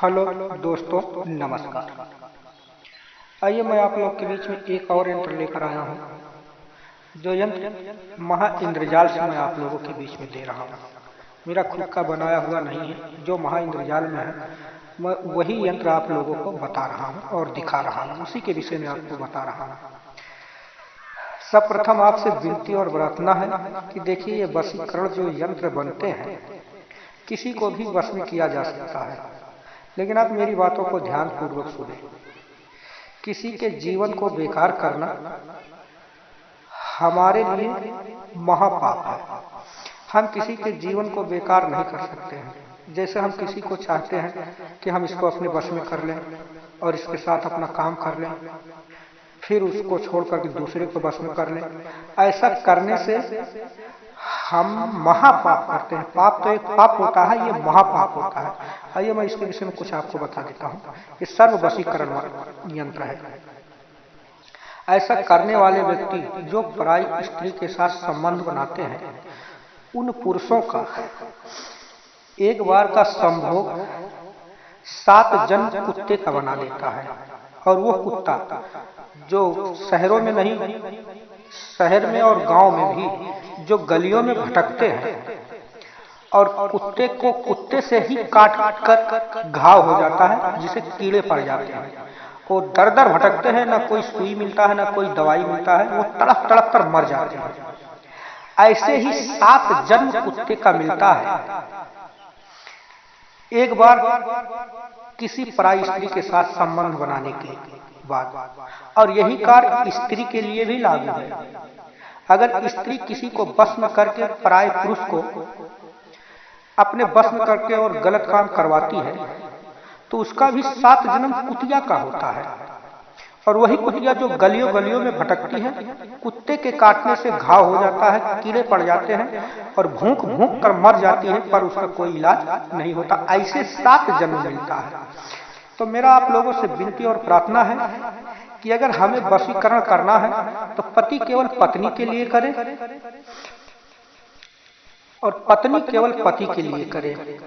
Hello दोस्तों, नमस्कार। आइए मैं आप लोग के बीच में एक और यंत्र लेकर आया हूँ। जो यंत्र महा इंद्रजाल से मैं आप लोगों के बीच में दे रहा हूँ। मेरा खुद का बनाया हुआ नहीं है, जो महा इंद्रजाल में है मैं वही यंत्र आप लोगों को बता रहा हूँ और दिखा रहा हूँ। उसी के विषय में आपको बता रहा हूँ। सब प्रथम आपसे विनती और प्रार्थना है कि देखिए, ये वशीकरण जो यंत्र बनते हैं किसी को भी वश में किया जा सकता है, लेकिन आप मेरी बातों को ध्यान पूर्वक सुने। किसी के जीवन को बेकार करना हमारे लिए महापाप है। हम किसी के जीवन को बेकार नहीं कर सकते हैं। जैसे हम किसी को चाहते हैं कि हम इसको अपने वश में कर लें और इसके साथ अपना काम कर लें, फिर उसको छोड़कर के दूसरे को वश में कर लें। ऐसा करने से हम महापाप करते हैं। पाप तो एक पाप होता है, ये महापाप होता है। आइए मैं इसके विषय में कुछ आपको बता देता हूँ। ये सर्व वशीकरण यंत्र है। ऐसा करने वाले व्यक्ति जो पराई स्त्री के साथ संबंध बनाते हैं, उन पुरुषों का एक बार का संभोग 7 जन्म कुत्ते का बना देता है। और वो कुत्ता जो शहरों में नहीं, शहर में और गांव में भी जो गलियों में भटकते हैं और कुत्ते को कुत्ते से ही काट कर घाव हो जाता है, जिसे कीड़े पड़ जाते हैं। वो दर दर भटकते हैं, ना कोई सुई मिलता है, ना कोई दवाई मिलता है, वो तड़प तड़प कर मर जाते हैं। ऐसे ही 7 जन्म कुत्ते का मिलता है एक बार किसी पराई स्त्री के साथ संबंध बनाने के बाद। और यही कार्य स्त्री के लिए भी लागू है। अगर स्त्री किसी को बस में करके पराये पुरुष को अपने बस में करके और गलत काम करवाती है, तो उसका भी 7 जन्म कुतिया का होता है। और वही कुतिया जो गलियों गलियों में भटकती है, कुत्ते के काटने से घाव हो जाता है, कीड़े पड़ जाते हैं और भूख भूख कर मर जाती है, पर उसका कोई इलाज नहीं होता। ऐसे 7 जन्म मिलता है। तो मेरा आप लोगों से विनती और प्रार्थना है कि अगर हमें वशीकरण करना है तो पति केवल पत्नी के लिए करे और पत्नी केवल पति के लिए करे,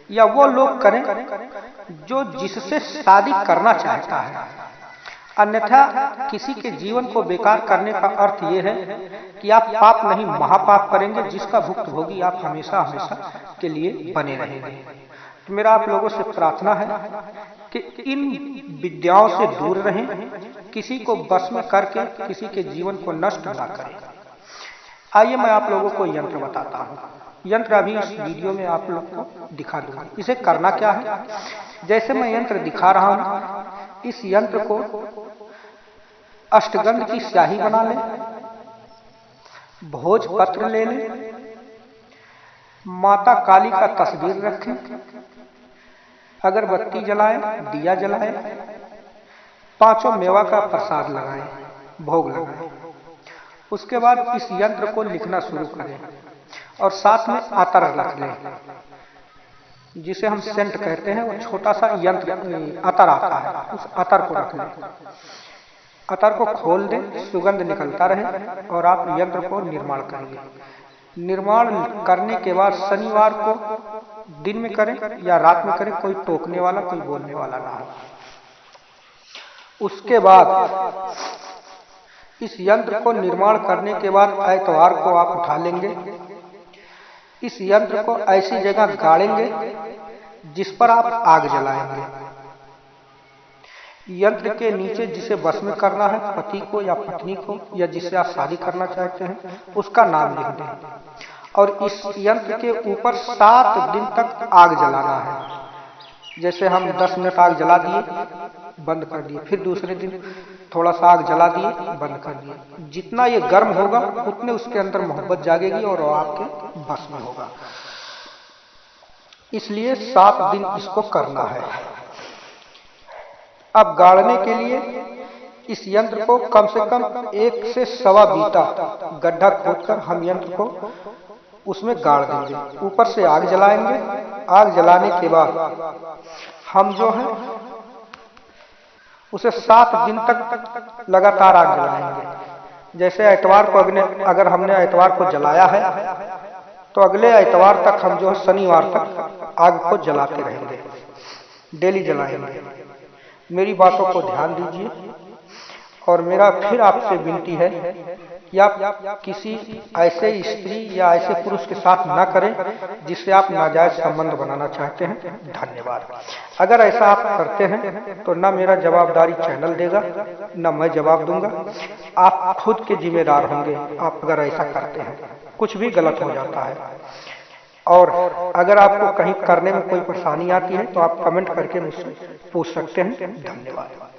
या वो लोग करें जो जिससे शादी करना चाहता है। अन्यथा किसी के जीवन को बेकार करने का अर्थ ये है कि आप पाप नहीं महापाप करेंगे, जिसका भुक्तभोगी आप हमेशा हमेशा के लिए बने रहेंगे। तो मेरा आप लोगों से प्रार्थना है कि इन विद्याओं से दूर रहें, किसी को बस में करके किसी के जीवन को नष्ट ना करें। आइए मैं आप लोगों को यंत्र बताता हूँ। यंत्र अभी इस वीडियो में आप लोग को दिखा दूंगा। इसे करना क्या है, जैसे मैं यंत्र दिखा रहा हूँ, इस यंत्र को अष्टगंध की स्याही बना लें, भोजपत्र ले लें, माता काली का तस्वीर रखें, अगरबत्ती जलाएं, दिया जलाएं, 5 मेवा का प्रसाद लगाएं, भोग लगाएं। उसके बाद इस यंत्र को लिखना शुरू करें और साथ में अतर रख लें, जिसे हम सेंट कहते हैं। वो छोटा सा यंत्र अतर आता है, उस अतर को रख लें। अतर को खोल दें, सुगंध निकलता रहे और आप यंत्र को निर्माण करेंगे। निर्माण करने के बाद शनिवार को दिन में करें या रात में करें, कोई टोकने वाला कोई बोलने वाला ना हो। उसके बाद इस यंत्र को निर्माण करने के बाद एतवार को आप उठा लेंगे। इस यंत्र को ऐसी जगह गाड़ेंगे जिस पर आप आग जलाएंगे। यंत्र के नीचे जिसे वश में करना है, पति को या पत्नी को या जिससे आप शादी करना चाहते हैं, उसका नाम लिख दें। और इस यंत्र के ऊपर 7 दिन तक आग जलाना है। जैसे हम 10 मिनट आग जला दिए, बंद कर दिए, फिर दूसरे दिन थोड़ा सा आग जला दिए, बंद कर दिए। जितना ये गर्म होगा उतने उसके अंदर मोहब्बत जागेगी और वो आपके बस में होगा। इसलिए 7 दिन इसको करना है। अब गाड़ने के लिए इस यंत्र को कम से कम 1 से 1.25 बीता गड्ढा खोदकर हम यंत्र को उसमें गाड़ देंगे। ऊपर से आग जलाएंगे। आग जलाने के बाद हम जो है उसे 7 दिन तक लगातार आग जलाएंगे। जैसे एतवार को अगर हमने एतवार को जलाया है, तो अगले एतवार तक हम जो है शनिवार तक आग को जलाते रहेंगे। डेली जलाएंगे। मेरी बातों को ध्यान दीजिए और मेरा फिर आपसे विनती है कि आप किसी ऐसे स्त्री या ऐसे पुरुष के साथ न करें जिससे आप नाजायज संबंध बनाना चाहते हैं। धन्यवाद। अगर ऐसा आप करते हैं तो न मेरा जवाबदारी चैनल देगा, न मैं जवाब दूंगा। आप खुद के जिम्मेदार होंगे। आप अगर ऐसा करते हैं, कुछ भी गलत हो जाता है। और अगर आपको कहीं करने में कोई परेशानी आती है तो आप कमेंट करके मुझसे पूछ सकते हैं। धन्यवाद।